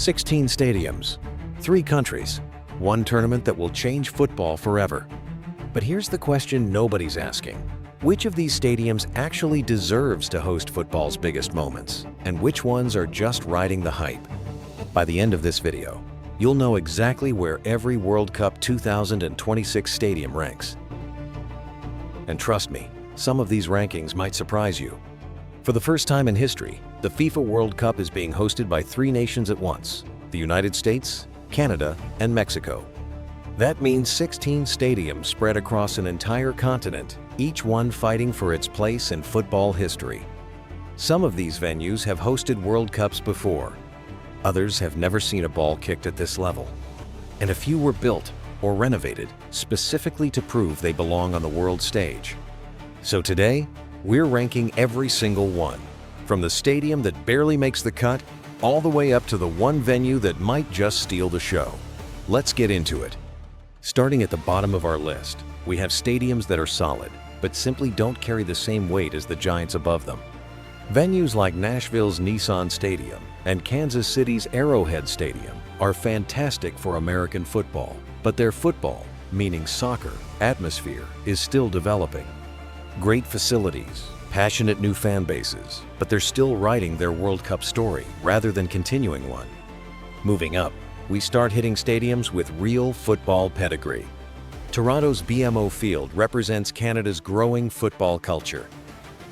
16 stadiums, 3 countries, one tournament that will change football forever. But here's the question nobody's asking. Which of these stadiums actually deserves to host football's biggest moments, and which ones are just riding the hype? By the end of this video, you'll know exactly where every World Cup 2026 stadium ranks. And trust me, some of these rankings might surprise you. For the first time in history, the FIFA World Cup is being hosted by 3 nations at once: the United States, Canada, and Mexico. That means 16 stadiums spread across an entire continent, each one fighting for its place in football history. Some of these venues have hosted World Cups before. Others have never seen a ball kicked at this level. And a few were built or renovated specifically to prove they belong on the world stage. So today, we're ranking every single one, from the stadium that barely makes the cut, all the way up to the one venue that might just steal the show. Let's get into it. Starting at the bottom of our list, we have stadiums that are solid, but simply don't carry the same weight as the giants above them. Venues like Nashville's Nissan Stadium and Kansas City's Arrowhead Stadium are fantastic for American football, but their football, meaning soccer, atmosphere is still developing. Great facilities, passionate new fan bases, but they're still writing their World Cup story rather than continuing one. Moving up, we start hitting stadiums with real football pedigree. Toronto's BMO Field represents Canada's growing football culture.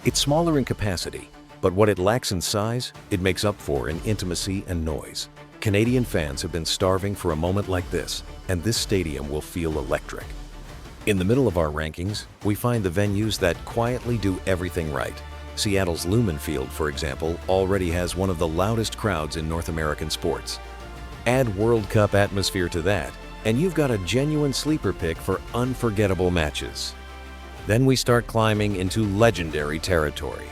It's smaller in capacity, but what it lacks in size, it makes up for in intimacy and noise. Canadian fans have been starving for a moment like this, and this stadium will feel electric. In the middle of our rankings, we find the venues that quietly do everything right. Seattle's Lumen Field, for example, already has one of the loudest crowds in North American sports. Add World Cup atmosphere to that, and you've got a genuine sleeper pick for unforgettable matches. Then we start climbing into legendary territory.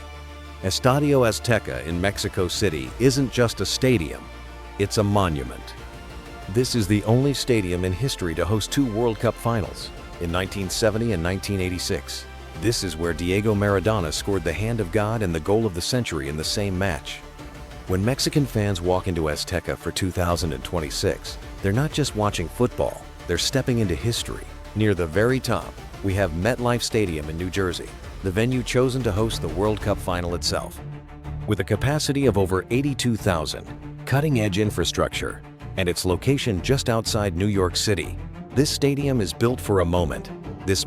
Estadio Azteca in Mexico City isn't just a stadium, it's a monument. This is the only stadium in history to host 2 World Cup finals, in 1970 and 1986. This is where Diego Maradona scored the hand of God and the goal of the century in the same match. When Mexican fans walk into Azteca for 2026, they're not just watching football, they're stepping into history. Near the very top, we have MetLife Stadium in New Jersey, the venue chosen to host the World Cup final itself. With a capacity of over 82,000, cutting-edge infrastructure, and its location just outside New York City, this stadium is built for a moment. It's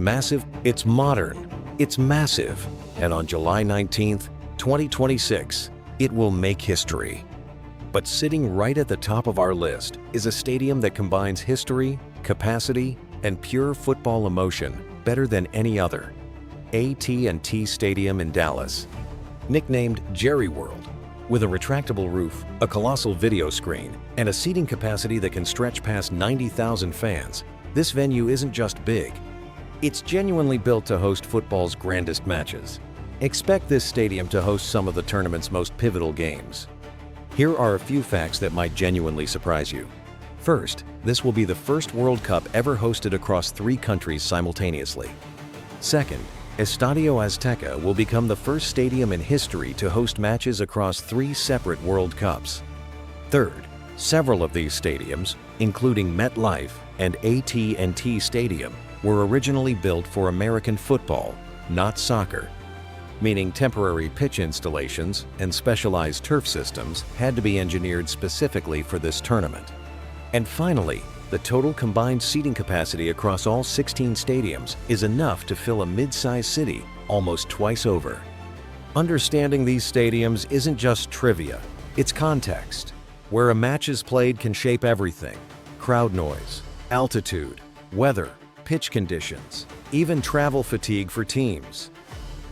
modern, it's massive, and on July 19th, 2026, it will make history. But sitting right at the top of our list is a stadium that combines history, capacity, and pure football emotion better than any other. AT&T Stadium in Dallas. Nicknamed Jerry World, with a retractable roof, a colossal video screen, and a seating capacity that can stretch past 90,000 fans, this venue isn't just big. It's genuinely built to host football's grandest matches. Expect this stadium to host some of the tournament's most pivotal games. Here are a few facts that might genuinely surprise you. First, this will be the first World Cup ever hosted across 3 countries simultaneously. Second, Estadio Azteca will become the first stadium in history to host matches across 3 separate World Cups. Third, several of these stadiums, including MetLife and AT&T Stadium, were originally built for American football, not soccer, meaning temporary pitch installations and specialized turf systems had to be engineered specifically for this tournament. And finally, the total combined seating capacity across all 16 stadiums is enough to fill a mid-sized city almost twice over. Understanding these stadiums isn't just trivia, it's context. Where a match is played can shape everything: crowd noise, altitude, weather, pitch conditions, even travel fatigue for teams.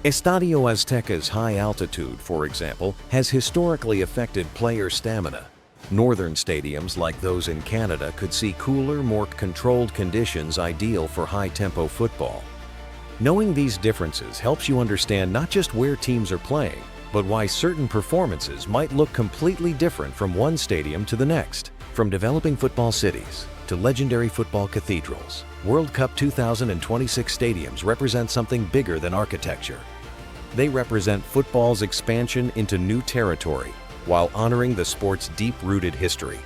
Estadio Azteca's high altitude, for example, has historically affected player stamina. Northern stadiums like those in Canada could see cooler, more controlled conditions ideal for high-tempo football. Knowing these differences helps you understand not just where teams are playing, but why certain performances might look completely different from one stadium to the next. From developing football cities to legendary football cathedrals, World Cup 2026 stadiums represent something bigger than architecture. They represent football's expansion into new territory while honoring the sport's deep-rooted history.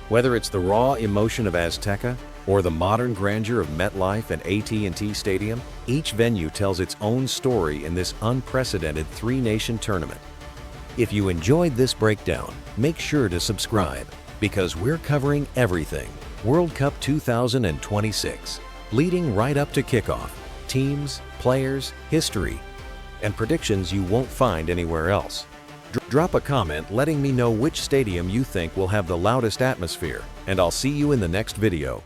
Whether it's the raw emotion of Azteca or the modern grandeur of MetLife and AT&T Stadium, each venue tells its own story in this unprecedented three-nation tournament. If you enjoyed this breakdown, make sure to subscribe because we're covering everything World Cup 2026, leading right up to kickoff, teams, players, history, and predictions you won't find anywhere else. Drop a comment letting me know which stadium you think will have the loudest atmosphere, and I'll see you in the next video.